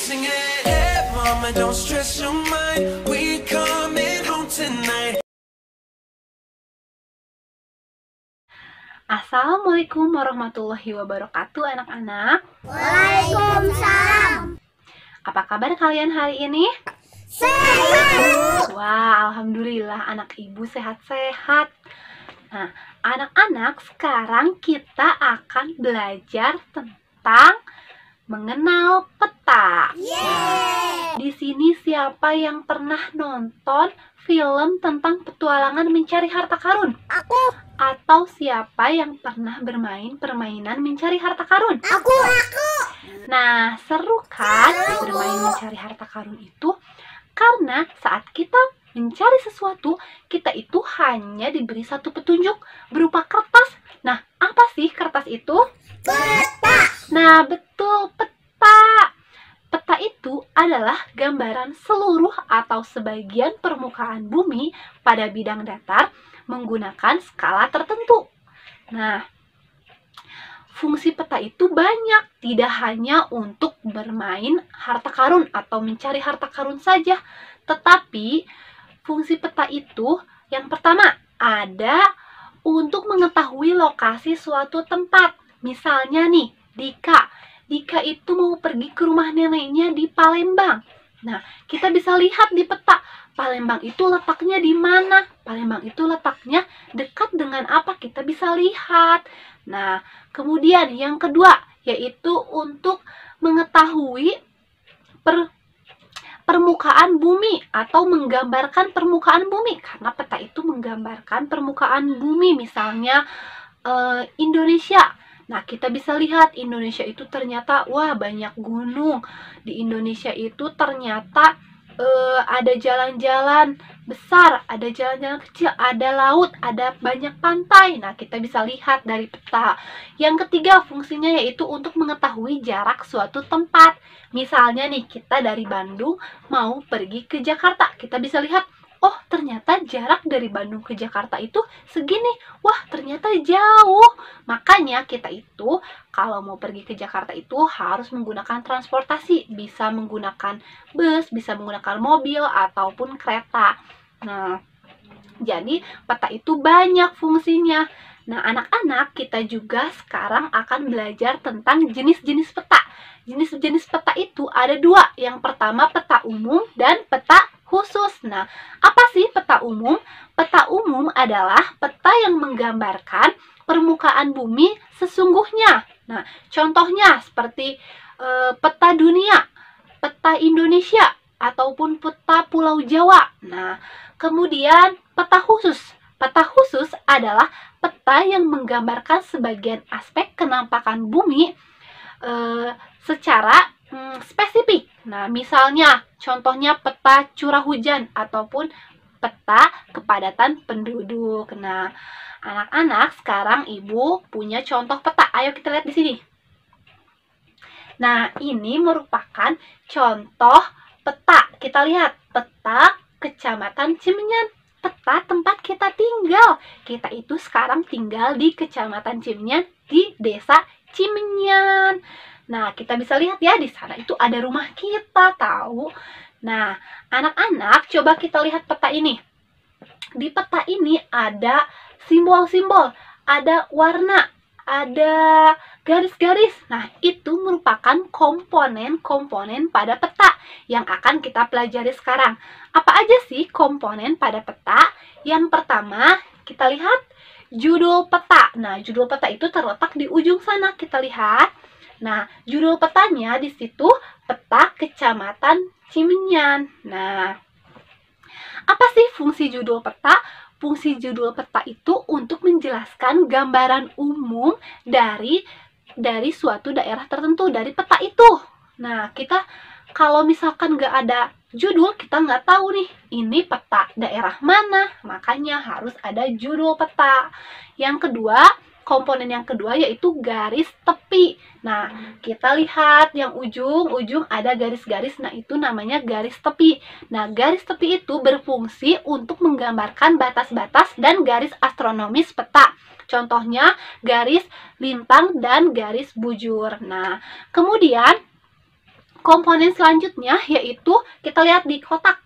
singing, hey mama, don't stress your mind. We coming home tonight. Assalamualaikum warahmatullahi wabarakatuh anak-anak. Waalaikumsalam. Apa kabar kalian hari ini? Sehat. Wah, alhamdulillah anak ibu sehat-sehat. Nah, anak-anak, sekarang kita akan belajar tentang mengenal peta. Di sini siapa yang pernah nonton film tentang petualangan mencari harta karun? Aku. Atau siapa yang pernah bermain permainan mencari harta karun? Aku. Nah, seru kan bermain mencari harta karun itu? Karena saat kita mencari sesuatu, kita itu hanya diberi satu petunjuk berupa kertas. Nah, apa sih kertas itu? Peta. Nah, betul, peta. Peta itu adalah gambaran seluruh atau sebagian permukaan bumi pada bidang datar menggunakan skala tertentu. Nah, fungsi peta itu banyak, tidak hanya untuk bermain harta karun atau mencari harta karun saja, tetapi fungsi peta itu yang pertama ada untuk mengetahui lokasi suatu tempat. Misalnya nih, Dika itu mau pergi ke rumah neneknya di Palembang. Nah, kita bisa lihat di peta, Palembang itu letaknya di mana? Palembang itu letaknya dekat dengan apa? Kita bisa lihat. Nah, kemudian yang kedua yaitu untuk mengetahui permukaan bumi atau menggambarkan permukaan bumi, karena peta itu menggambarkan permukaan bumi, misalnya Indonesia. Nah, kita bisa lihat Indonesia itu ternyata wah banyak gunung. Di Indonesia itu ternyata ada jalan-jalan besar, ada jalan-jalan kecil, ada laut, ada banyak pantai. Nah, kita bisa lihat dari peta. Yang ketiga fungsinya yaitu untuk mengetahui jarak suatu tempat. Misalnya nih, kita dari Bandung mau pergi ke Jakarta. Kita bisa lihat, oh ternyata jarak dari Bandung ke Jakarta itu segini. Wah, ternyata jauh. Makanya kita itu kalau mau pergi ke Jakarta itu harus menggunakan transportasi. Bisa menggunakan bus, bisa menggunakan mobil, ataupun kereta. Nah, jadi peta itu banyak fungsinya. Nah, anak-anak, kita juga sekarang akan belajar tentang jenis-jenis peta. Jenis-jenis peta itu ada dua. Yang pertama peta umum dan peta khusus. Nah, apa sih peta umum? Peta umum adalah peta yang menggambarkan permukaan bumi sesungguhnya. Nah, contohnya seperti peta dunia, peta Indonesia, ataupun peta Pulau Jawa. Nah, kemudian peta khusus. Peta khusus adalah peta yang menggambarkan sebagian aspek kenampakan bumi secara spesifik. Nah, misalnya contohnya peta curah hujan ataupun peta kepadatan penduduk. Nah, anak-anak, sekarang Ibu punya contoh peta. Ayo kita lihat di sini. Nah, ini merupakan contoh peta. Kita lihat peta Kecamatan Cimenyan, peta tempat kita tinggal. Kita itu sekarang tinggal di Kecamatan Cimenyan di Desa Cimenyan. Nah, kita bisa lihat ya, di sana itu ada rumah kita, tahu. Nah, anak-anak, coba kita lihat peta ini. Di peta ini ada simbol-simbol, ada warna, ada garis-garis. Nah, itu merupakan komponen-komponen pada peta yang akan kita pelajari sekarang. Apa aja sih komponen pada peta? Yang pertama, kita lihat judul peta. Nah, judul peta itu terletak di ujung sana. Kita lihat. Nah, judul petanya di situ peta Kecamatan Cimenyan. Nah, apa sih fungsi judul peta? Fungsi judul peta itu untuk menjelaskan gambaran umum dari suatu daerah tertentu, dari peta itu. Nah, kita kalau misalkan nggak ada judul, kita nggak tahu nih, ini peta daerah mana. Makanya harus ada judul peta. Yang kedua, komponen yang kedua yaitu garis tepi. Nah, kita lihat yang ujung ada garis-garis. Nah, itu namanya garis tepi. Nah, garis tepi itu berfungsi untuk menggambarkan batas-batas dan garis astronomis peta. Contohnya garis lintang dan garis bujur. Nah, kemudian komponen selanjutnya yaitu kita lihat di kotak.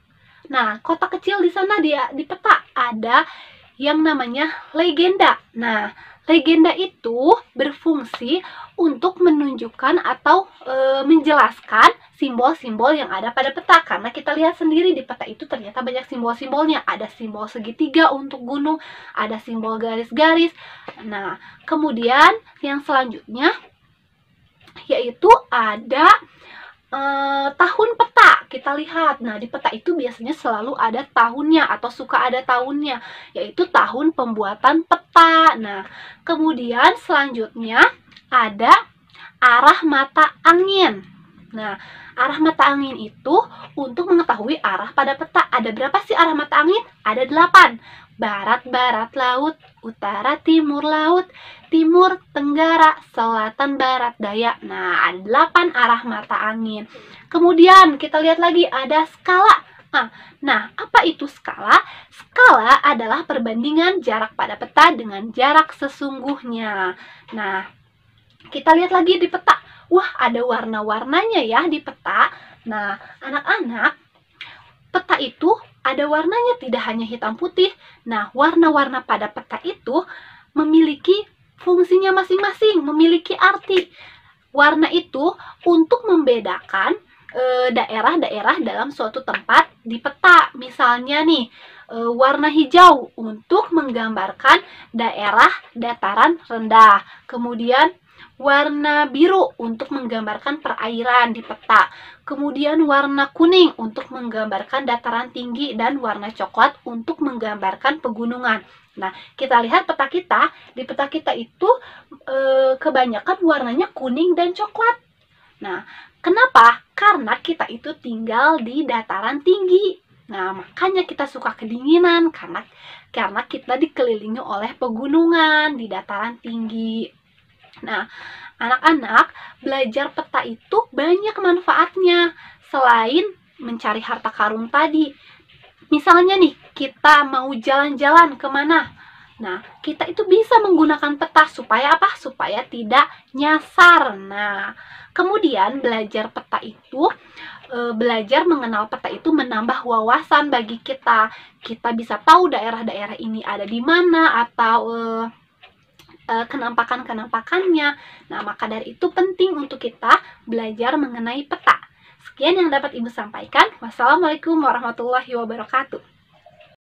Nah, kotak kecil di sana di peta ada yang namanya legenda. Nah, legenda itu berfungsi untuk menunjukkan atau menjelaskan simbol-simbol yang ada pada peta. Karena kita lihat sendiri di peta itu ternyata banyak simbol-simbolnya. Ada simbol segitiga untuk gunung, ada simbol garis-garis. Nah, kemudian yang selanjutnya yaitu ada tahun peta. Kita lihat, nah di peta itu biasanya selalu ada tahunnya atau suka ada tahunnya, yaitu tahun pembuatan peta. Nah, kemudian selanjutnya ada arah mata angin. Nah, arah mata angin itu untuk mengetahui arah pada peta. Ada berapa sih arah mata angin? Ada 8. Barat, barat, laut, utara, timur, laut, timur, tenggara, selatan, barat, daya. Nah, ada 8 arah mata angin. Kemudian kita lihat lagi ada skala. Nah, apa itu skala? Skala adalah perbandingan jarak pada peta dengan jarak sesungguhnya. Nah, kita lihat lagi di peta. Wah, ada warna-warnanya ya di peta. Nah, anak-anak, peta itu ada warnanya, tidak hanya hitam putih. Nah, warna-warna pada peta itu memiliki fungsinya masing-masing, memiliki arti. Warna itu untuk membedakan daerah-daerah dalam suatu tempat di peta. Misalnya nih, warna hijau untuk menggambarkan daerah dataran rendah. Kemudian warna biru untuk menggambarkan perairan di peta. Kemudian warna kuning untuk menggambarkan dataran tinggi, dan warna coklat untuk menggambarkan pegunungan. Nah, kita lihat peta kita. Di peta kita itu kebanyakan warnanya kuning dan coklat. Nah, kenapa? Karena kita itu tinggal di dataran tinggi. Nah, makanya kita suka kedinginan karena kita dikelilingi oleh pegunungan di dataran tinggi. Nah, anak-anak, belajar peta itu banyak manfaatnya selain mencari harta karun tadi. Misalnya nih, kita mau jalan-jalan kemana? Nah, kita itu bisa menggunakan peta supaya apa? Supaya tidak nyasar. Nah, kemudian belajar peta itu, belajar mengenal peta itu menambah wawasan bagi kita. Kita bisa tahu daerah-daerah ini ada di mana atau kenampakan-kenampakannya. Nah, maka dari itu penting untuk kita belajar mengenai peta. Sekian yang dapat Ibu sampaikan. Wassalamualaikum warahmatullahi wabarakatuh.